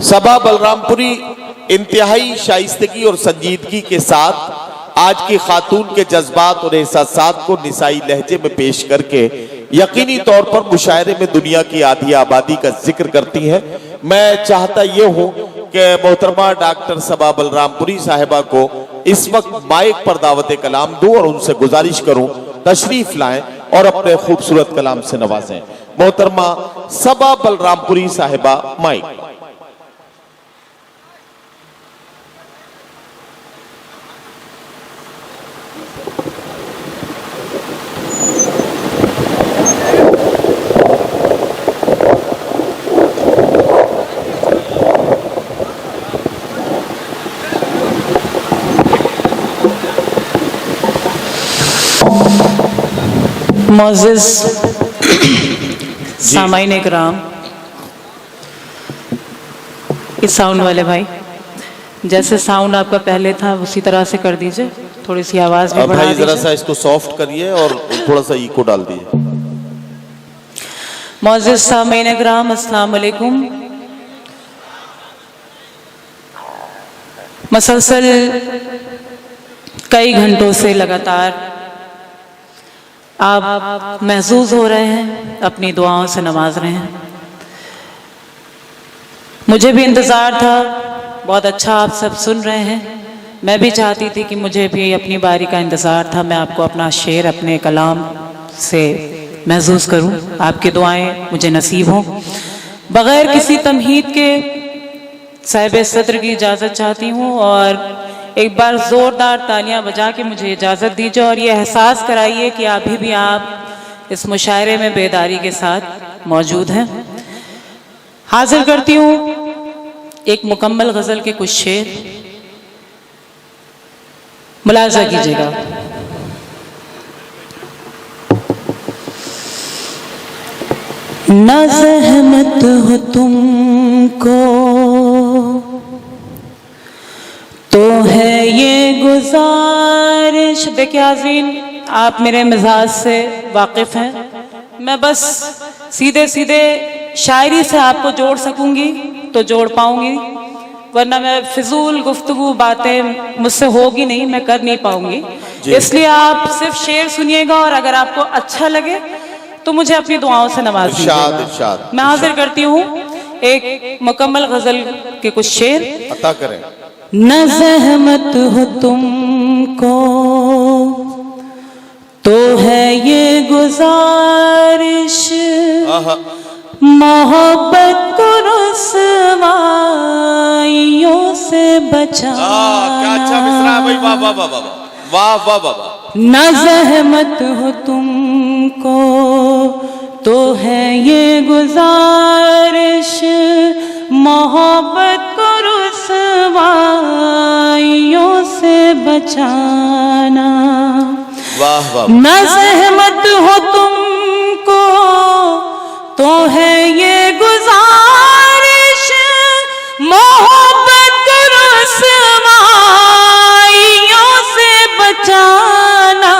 सबा बलरामपुरी इंतहाई शाइस्तगी और संजीदगी के साथ आज की खातून के जज्बात और एहसासात को निसाई लहजे में पेश करके यकीनी तौर पर मुशायरे में दुनिया की आधी आबादी का जिक्र करती हैं। मैं चाहता ये हूँ कि मोहतरमा डॉक्टर सबा बलरामपुरी साहिबा को इस वक्त माइक पर दावत कलाम दूं और उनसे गुजारिश करूं तशरीफ लाएं और अपने खूबसूरत कलाम से नवाजें। मोहतरमा सबा बलरामपुरी साहिबा, माइक। मोअज़्ज़िज़ सामाईन इकराम, इस साउंड वाले भाई, जैसे साउंड आपका पहले था उसी तरह से कर दीजिए, थोड़ी सी आवाज भी बढ़ा दीजिए। जरा सा इसको सॉफ्ट करिए और थोड़ा सा इको डाल दीजिए। मोअज़्ज़िज़ सामाईन इकराम, अस्सलाम वालेकुम। मसलसल कई घंटों से लगातार आप महसूस हो रहे हैं, अपनी दुआओं से नवाज रहे हैं। मुझे भी इंतज़ार था, बहुत अच्छा आप सब सुन रहे हैं। मैं भी चाहती थी कि मुझे भी अपनी बारी का इंतज़ार था, मैं आपको अपना शेर अपने कलाम से महसूस करूं, आपकी दुआएं मुझे नसीब हों। बग़ैर किसी तमहीद के साहिब सदर की इजाज़त चाहती हूँ और एक बार ज़ोरदार तालियां बजा के मुझे इजाज़त दीजिए और ये एहसास कराइए कि अभी भी आप इस मुशायरे में बेदारी के साथ मौजूद हैं। हाजिर करती हूँ एक मुकम्मल गज़ल के कुछ शेर, मुलाज़ा कीजिएगा। ना ज़हमत हो तुमको तो है ये गुजारिश। देखिए आज़ीन, आप मेरे मिजाज से वाकिफ़ हैं, मैं बस सीधे सीधे शायरी से आपको जोड़ सकूंगी तो जोड़ पाऊंगी, वरना मैं फिजूल गुफ्तगू बातें मुझसे होगी नहीं, मैं कर नहीं पाऊंगी। इसलिए आप सिर्फ शेर सुनिएगा और अगर आपको अच्छा लगे तो मुझे अपनी दुआओं से नवाज दीजिएगा। मैं हाजिर करती हूँ एक मुकम्मल गजल के कुछ शेर। अता करें। न ज़हमत हो तुमको तो है ये गुजारिश, मोहब्बत को रुसवाइयों से बचाना। क्या अच्छा मिसरा है भाई, वाह वाह वाह वाह वाह वाह वाह। न ज़हमत हो तुमको तो है ये गुजारिश, मोहब्बत को रुसवाइयों से बचाना। वाह वाह। न ज़हमत हो तुमको तो है ये गुजारिश, मोहब्बत को रुसवाइयों से बचाना।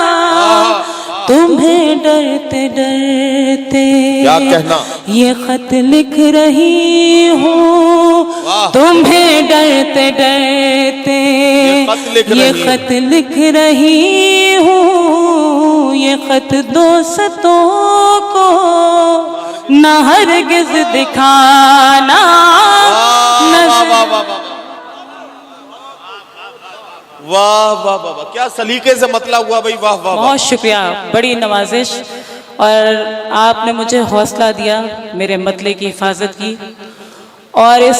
तुम्हें डरते डरते क्या कहना ये खत लिख रही हूँ, तुम्हें डरते डरते ये खत लिख रही हूँ। ये खत दोस्तों को न हरगिज़ दिखाना। वाह वाह वाह, क्या सलीके से मतलब हुआ भाई, वाह वाह। बहुत शुक्रिया, बड़ी नवाजिश, और आपने मुझे हौसला दिया, मेरे मतले की हिफाजत की और इस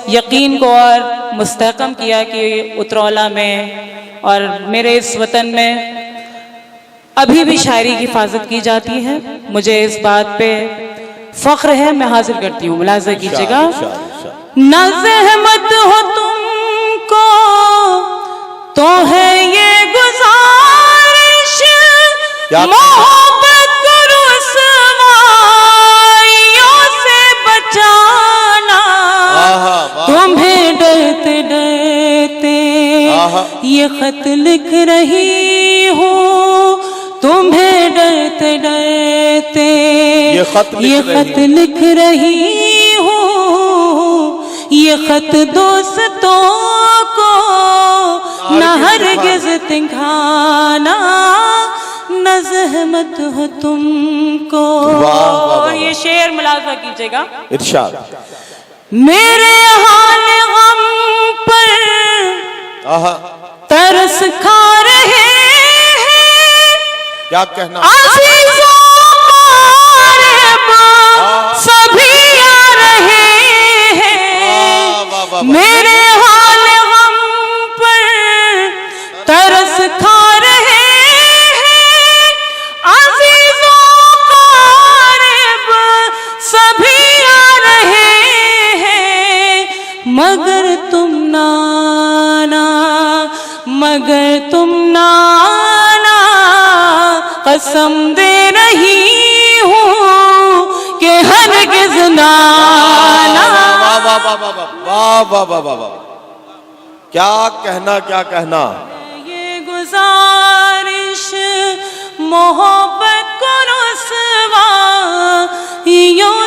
यकीन को और मुस्तहकम किया कि उतरौला में और मेरे इस वतन में अभी भी शायरी की हिफाजत की जाती है। मुझे इस बात पे फख्र है। मैं हाजिर करती हूँ, मुलाज़ा कीजिएगा। न ज़हमत हो तुमको तो है ये गुजारिश, मोहब्बत को रुसवाइयों से बचाना। तुम्हें डरते डरते ये खत लिख रही हूँ, तुम्हें डरते डरते ये खत लिख रही हूँ। ये खत दोस्तों को न हरगिज दिखाना, न ज़हमत हो तुमको। और ये शेर मुलाज़ा कीजिएगा। इरशाद। मेरे हाल गम पर तरस खा रहे हैं, क्या कहना, अज़ीज़ों क़रीब सभी आ रहे हैं। मेरे हाल गम पर तरस खा रहे हैं, अज़ीज़ों क़रीब सभी आ रहे हैं। मगर तुम नाना, मगर तुम नाना, कसम दे रही हूँ कि हरगिज़ नाना। वाह वाह वाह वाह वाह वाह वाह वाह, क्या कहना, क्या कहना। ये गुजारिश मोहब्बत को रुसवाइयों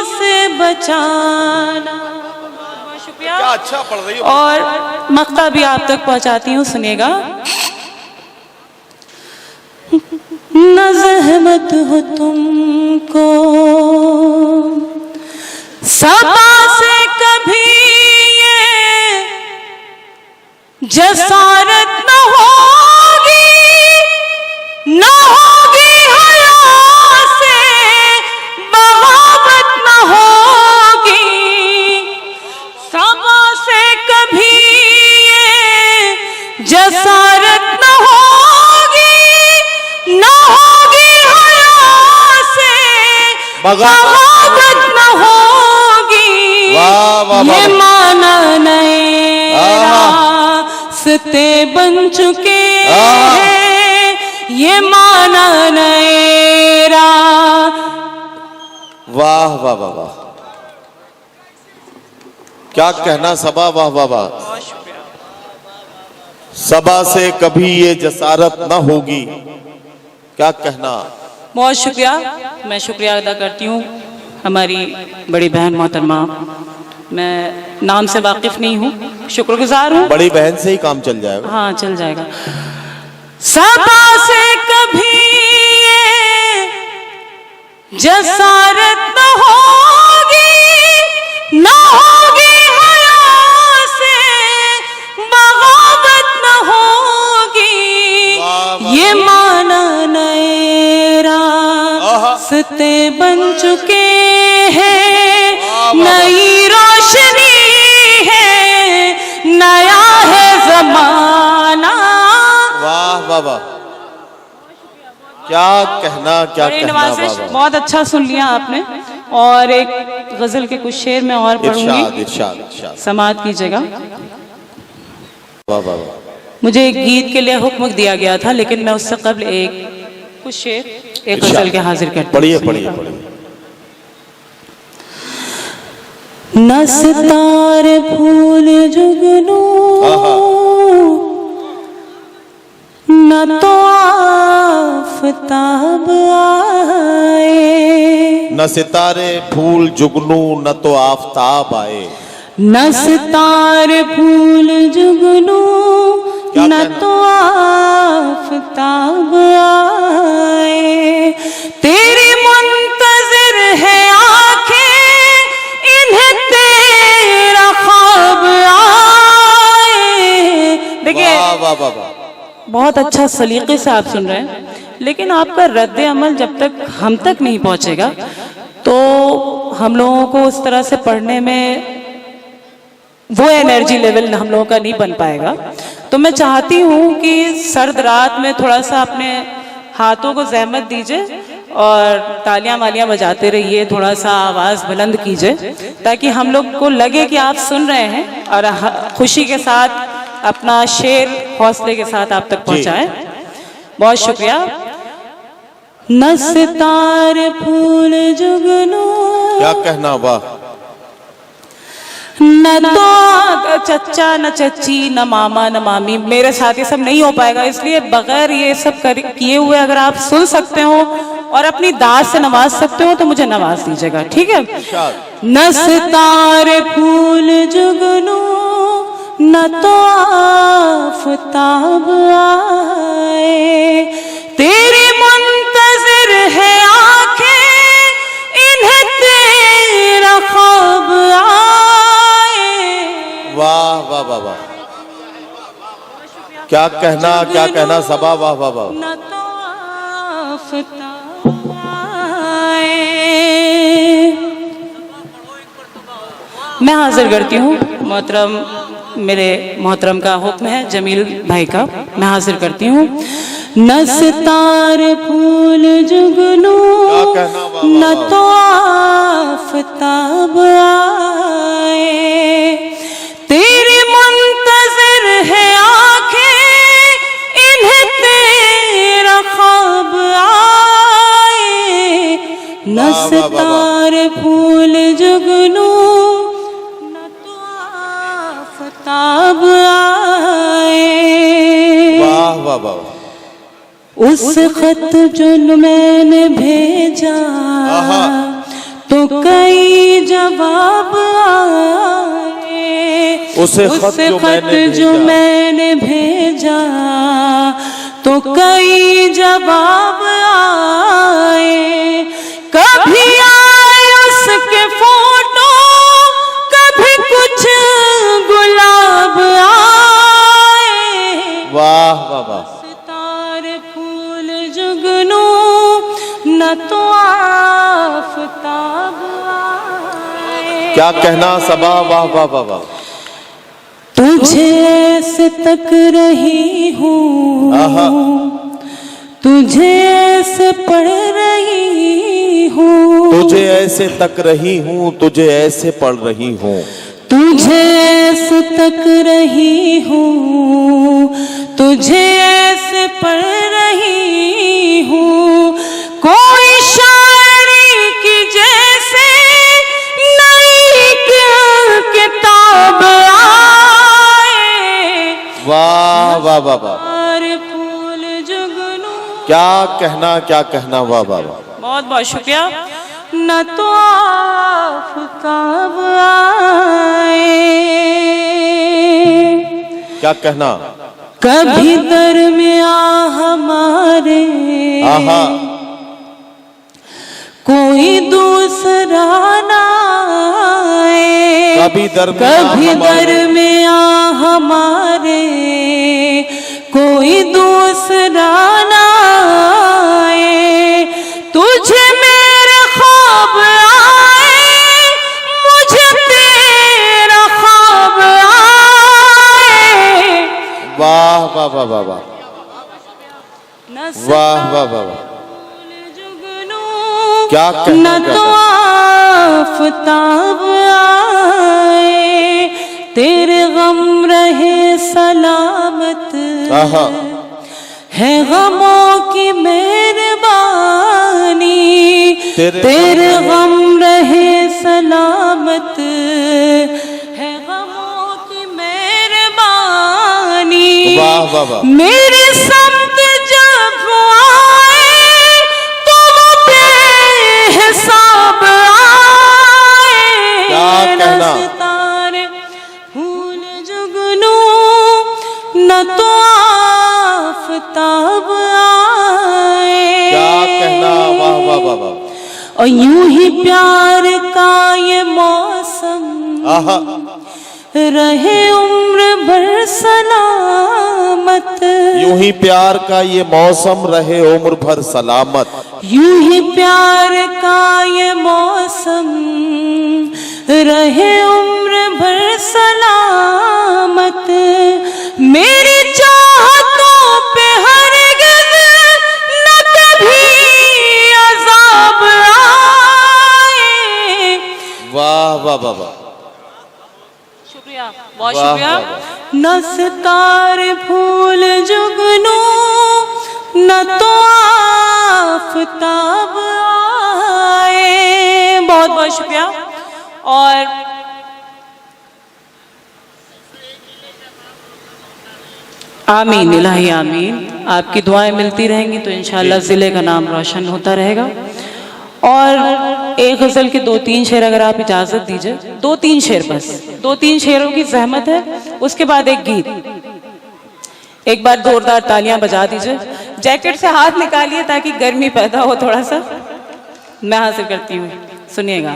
से बचाना। बहुत शुक्रिया। क्या अच्छा पढ़ रही हो। और मक्ता भी आप तक पहुंचाती हूँ, सुनिएगा। न ज़हमत हो तुमको सबा से कभी ये जसारत न होगी, न होगी हया से बगावत न होगी। सबा से कभी ये जसारत न होगी, न होगी हया से बगावत न होगी। वाह वाह वाह, ये माना नए रास्ते बन चुके हैं, ये माना नए वाह वाह वाह वाह, क्या कहना सबा, वाह वाह वाह। सबा से कभी ये जसारत न होगी, क्या कहना। बहुत शुक्रिया। मैं शुक्रिया अदा करती हूँ हमारी बड़ी बहन मोहतरमा। मैं नाम से वाकिफ नहीं हूँ, शुक्रगुजार हूँ। बड़ी बहन से ही काम चल जाएगा। हाँ, चल जाएगा। सबा से कभी ये जसारत न होगी, न होगी हया से बगावत न होगी। ये माना नए रास्ते बन चुके हैं, नई रोशनी है, नया है जमाना। वाह वाह वाह, क्या कहना, क्या कहना। नवाज़िश बहुत अच्छा सुन लिया आपने। और एक गजल के कुछ शेर में और इरशाद पढ़ूंगी, इरशाद इरशाद। समाअत कीजिएगा। वाह वाह वाह, मुझे एक गीत के लिए हुक्म दिया गया था, लेकिन मैं उससे कबल कुछ शेर एक गजल के हाजिर करती हूँ। पढ़िए पढ़िए पढ़िए। न सितारे फूल जुगनू, न तो आफताब आए। न सितारे फूल जुगनू, न तो आफताब आए। न सितारे फूल जुगनू, न तो आफताब आए। तेरी मुंतज़िर है आंखें, इन्हें तेरा ख्वाब आए। देखिए, वाह वाह वाह वाह, बहुत अच्छा सलीके से आप सुन रहे हैं, लेकिन आपका रद्द अमल जब तक हम तक नहीं पहुंचेगा तो हम लोगों को उस तरह से पढ़ने में वो एनर्जी लेवल हम लोगों का नहीं बन पाएगा। तो मैं चाहती हूँ कि सर्द रात में थोड़ा सा अपने हाथों को ज़हमत दीजिए और तालियां वालियां बजाते रहिए, थोड़ा सा आवाज़ बुलंद कीजिए, ताकि हम लोग को लगे कि आप सुन रहे हैं और खुशी के साथ अपना शेर हौसले के साथ आप तक पहुंचाएं। बहुत शुक्रिया। न सितारे फूल जुगनू, क्या कहना। वाह, न तो चच्चा न चच्ची, न मामा न मामी। मेरे साथ ये सब नहीं हो पाएगा, इसलिए बगैर ये सब किए हुए अगर आप सुन सकते हो और अपनी दाद से नवाज सकते हो तो मुझे नवाज दीजिएगा, ठीक है। न सितारे फूल जुगनू न तो आफताब आए, तेरी मुंतजिर है आंखें इन्हें तेरा ख्वाब आए। वाह वाह वाह वाह, क्या कहना सबा, वाह वाह वाह। न तो आफताब आए। मैं हाजिर करती हूँ मोहतरम, मेरे मोहतरम का हुक्म है जमील भाई का, मैं हाजिर करती हूँ। न सितारे फूल जुगनू न तो आफताब आए, तेरी मुंतजिर है आंखें इन्हें तेरा ख्वाब आए। न सितारे फूल जुगनू न तो आफताब आए। वाह वाह वाह। उस खत जो मैंने भेजा तो कई जवाब आए। उस खत जो मैंने भेजा तो कई जवाब आए। कभी आए उसके फोटो, कभी कुछ गुलाब आए। वाह वाह वाह। न तो आफताब आए। क्या कहना सबा, वाह वाह वाह वाह। तुझे ऐसे तक रही हूँ, तुझे ऐसे पढ़ रही हूँ, तुझे ऐसे तक रही हूँ, तुझे ऐसे पढ़ रही हूँ, तुझे ऐसे तक रही हूँ, तुझे ऐसे पढ़ रही हूँ। कोई शायरी की जैसे नई किताब आए। वाह वाह वाह वाह। फूल जुगनू, क्या कहना, वाह वाह वाह। बहुत बहुत शुक्रिया। न तो आफताब आए। क्या कहना। कभी दरमियां हमारे कोई दूसरा ना आए। कभी दरमियां हमारे कोई दूसरा ना आए। तुझे मेरे ख्वाब आए, मुझे तेरा ख्वाब आए। वाह वाह वाह वाह वाह। वाह वाह वाह वाह। क्या कहना। न तो आफताब आए, तेरे गम रहे सलामत है गमों की मेहरबानी। तेरे गम रहे सलामत है गमों की मेहरबानी। वाह वाह वाह। मेरे समत जब आए तो वो बेहिसाब आए। क्या कहना। सितारे फूल जुगनू न तो आफताब आए। क्या कहना, वाह वाह वाह वाह। और यूं ही प्यार का ये मौसम रहे उम्र भर सलामत। यूं ही प्यार का ये मौसम रहे उम्र भर सलामत। यूं ही प्यार का ये मौसम रहे उम्र भर सलामत। मेरी चाहतों पे हरगिज़ न कभी अज़ाब आए। वाह वाह वाह वाह। शुक्रिया, बहुत शुक्रिया। न सितारे फूल जुगनू न तो आफताब आए। बहुत बहुत शुक्रिया। और आमीन, इलाही आमीन। आपकी दुआएं मिलती रहेंगी तो इंशाअल्लाह ज़िले का नाम रोशन होता रहेगा। और एक गजल के 2-3 शेर अगर आप इजाजत दीजिए, 2-3 शेर बस, 2-3 शेरों की जहमत है, उसके बाद एक गीत। एक बार जोरदार तालियां बजा दीजिए, जैकेट से हाथ निकालिए ताकि गर्मी पैदा हो थोड़ा सा। मैं हासिल करती हूँ, सुनिएगा।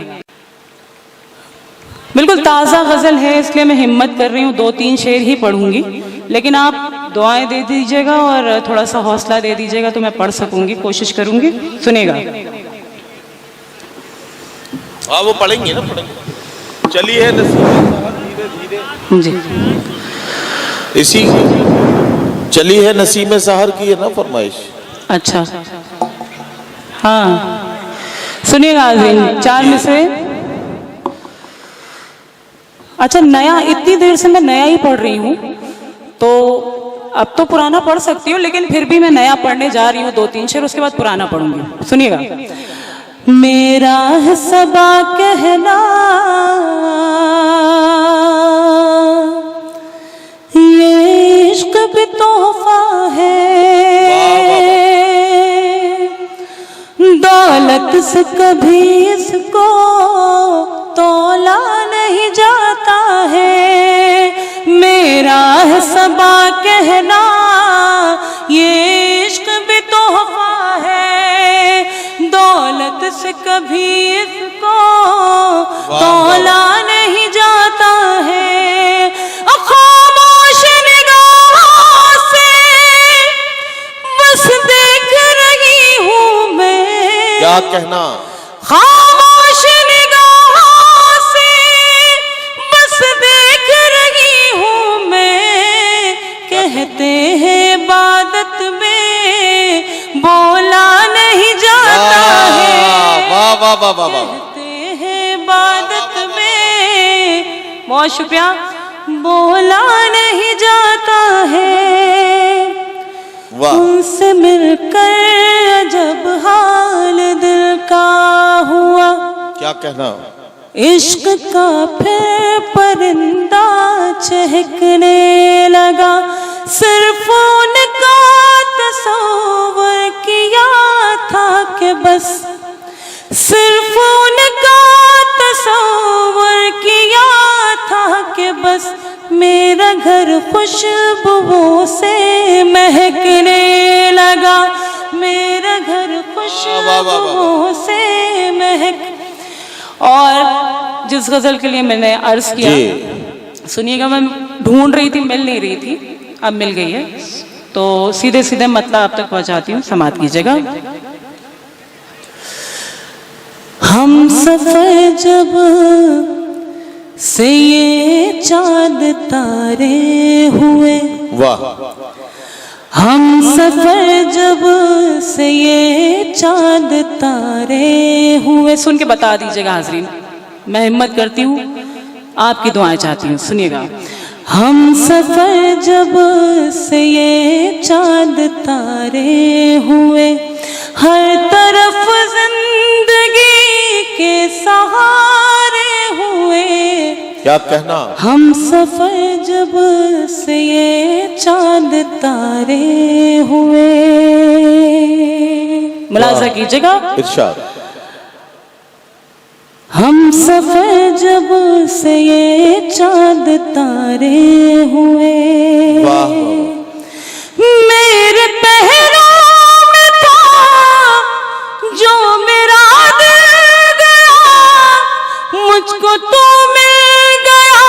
बिल्कुल ताज़ा गजल है इसलिए मैं हिम्मत कर रही हूँ, 2-3 शेर ही पढ़ूंगी, लेकिन आप दुआएं दे दीजिएगा और थोड़ा सा हौसला दे दीजिएगा तो मैं पढ़ सकूंगी, कोशिश करूंगी। सुनिएगा। हाँ वो पढ़ेंगे ना, पढ़ेंगे। चलिए धीरे धीरे जी, इसी चली है नसीम सहर की है ना फरमाइश। अच्छा हाँ, सुनिएगा आज़ीन, 4 में से। अच्छा, नया, इतनी देर से मैं नया ही पढ़ रही हूँ, तो अब तो पुराना पढ़ सकती हूँ, लेकिन फिर भी मैं नया पढ़ने जा रही हूँ 2-3 शेर, उसके बाद पुराना पढ़ूंगी। सुनिएगा। मेरा है सबा कहना, ये इश्क भी तोहफा है, दौलत से कभी इसको तोला नहीं जाता है। मेरा है सबा कहना, ये इश्क भी तोहफा है, दौलत से कभी इसको तोला नहीं जाता है। खामोश निगाहों से बस देख रही हूँ मैं, क्या कहना, खामोश निगाहों से बस देख रही हूँ मैं। कहते हैं इबादत में बोला नहीं जाता है, वाह वाह वाह वाह वाह, कहते हैं इबादत में, बहुत शुक्रिया, बोला नहीं जाता है। वाह। उनसे मिलकर अजब हाल दिल का हुआ, क्या कहना, इश्क का फिर परिंदा चहकने लगा। सिर्फ उनका तस्वर किया था कि बस, सिर्फ उनका तस्वर किया था कि बस, मेरा घर खुशबुओं से महकने लगा, मेरा घर खुशबुओं से महक। और जिस गजल के लिए मैंने अर्ज किया, सुनिएगा, मैं ढूंढ रही थी, मिल नहीं रही थी, अब मिल गई है, तो सीधे सीधे मतलब आप तक पहुंचाती हूँ, समाप्त कीजिएगा। हम सफर जब से ये चांद तारे हुए, वाह, हम सफर जब से ये चांद तारे हुए। सुन के बता दीजिएगा हाजरीन, मैं हिम्मत करती हूँ, आपकी दुआएं चाहती हूँ। सुनिएगा। हम सफर जब से ये चांद तारे हुए, हर तरफ जिंदगी के सहारे हुए। क्या कहना, हम सफर जब से ये चांद तारे हुए। मुलाजा कीजिएगा। इरशाद। हम सफर जब से ये चांद तारे हुए, वाह, मेरे पहरों में था जो मेरा दिल गया, मुझको तो मिल गया,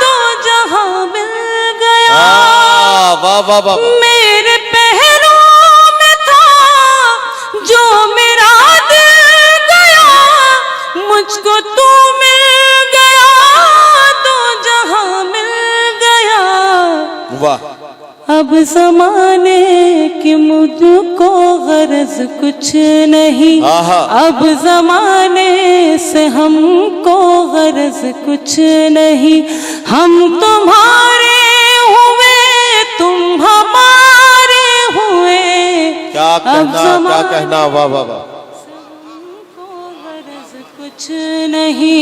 तो जहां मिल गया। वाह वाह वाह, मेरे पहरों में था जो मेरा दिल गया, मुझको तो मिल गया, तो जहां मिल गया। वाह। अब जमाने की मुझको गरज कुछ नहीं, अब जमाने से हमको गरज कुछ नहीं। हम तुम्हारे हुए, तुम हमारे हुए। क्या कहना, वाह वाह वाह। हमको गरज कुछ नहीं।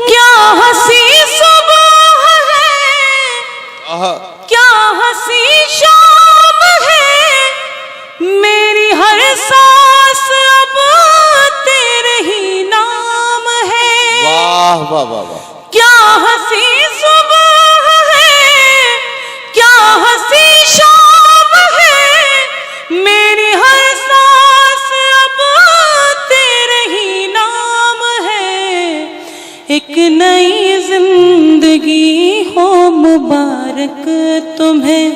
क्या हंसी सुबह है, क्या हंसी शाम है, मेरी वाह वाह वाह वाह। क्या हंसी सुबह है, क्या हंसी शाम है, मेरी हर सांस अब तेरे ही नाम है। एक नई जिंदगी हो मुबारक तुम्हें,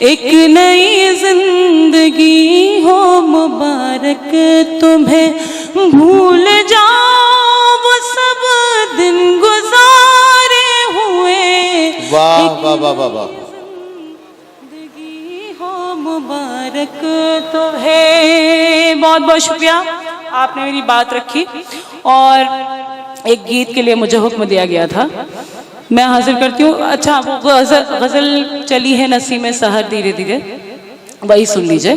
एक नई जिंदगी हो मुबारक तुम्हें। भूल जाओ वो सब दिन गुजारे हुए। वाह वाह वाह वाह वाह। जिंदगी हो मुबारक तुम्हें। बहुत बहुत शुक्रिया, आपने मेरी बात रखी। और एक गीत के लिए मुझे हुक्म दिया गया था, मैं हाजिर करती हूँ। अच्छा, वो गजल चली है नसीम सहर धीरे धीरे, वही सुन लीजिए।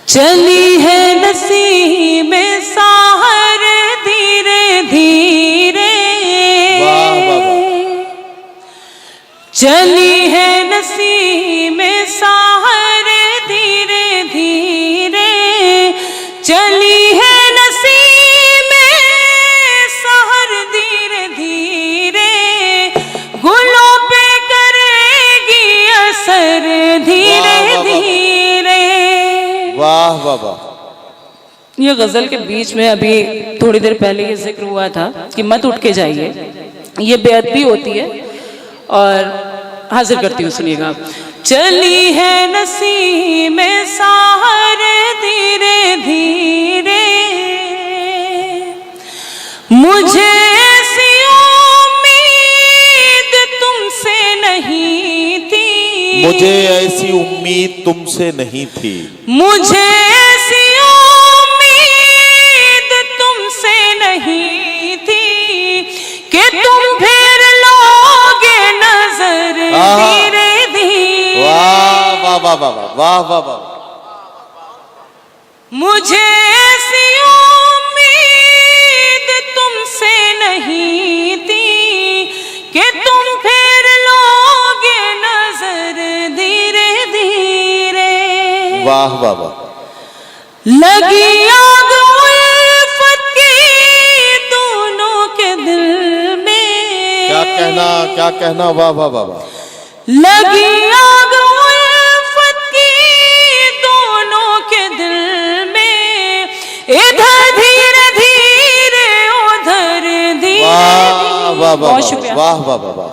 चली है नसीम सहर धीरे धीरे, चली है नसीम सहर धीरे धीरे, चली है नसीम सहर धीरे धीरे, गुलों पे करेगी असर धीरे धीरे। वाह वाह वाह। ये गजल के बीच में अभी थोड़ी देर पहले ये जिक्र हुआ था कि मत उठ के जाइए, ये बेअदबी होती है। और हाजिर करती हूँ, सुनिएगा। चली है नसीम सहर धीरे धीरे, मुझे ऐसी उम्मीद तुमसे नहीं थी, मुझे ऐसी उम्मीद तुमसे नहीं थी, मुझे ऐसी उम्मीद तुमसे नहीं थी कि तुम फिर लोगे नजर धीरे धीरे। वाह वाह वाह वाह वाह वाह वाह। मुझे ऐसी उम्मीद तुमसे नहीं थी कि तुम फिर लोगे नजर धीरे धीरे। वाह वाह वाह। लगी आग उल्फत की दोनों के दिल में, क्या कहना वाह वाह वाह वाह। लगी आग उल्फत की दोनों के दिल में, इधर धीरे धीरे उधर धीरे। वाह वाह वाह बहुत शुक्रिया। वाह वाह वाह वाह।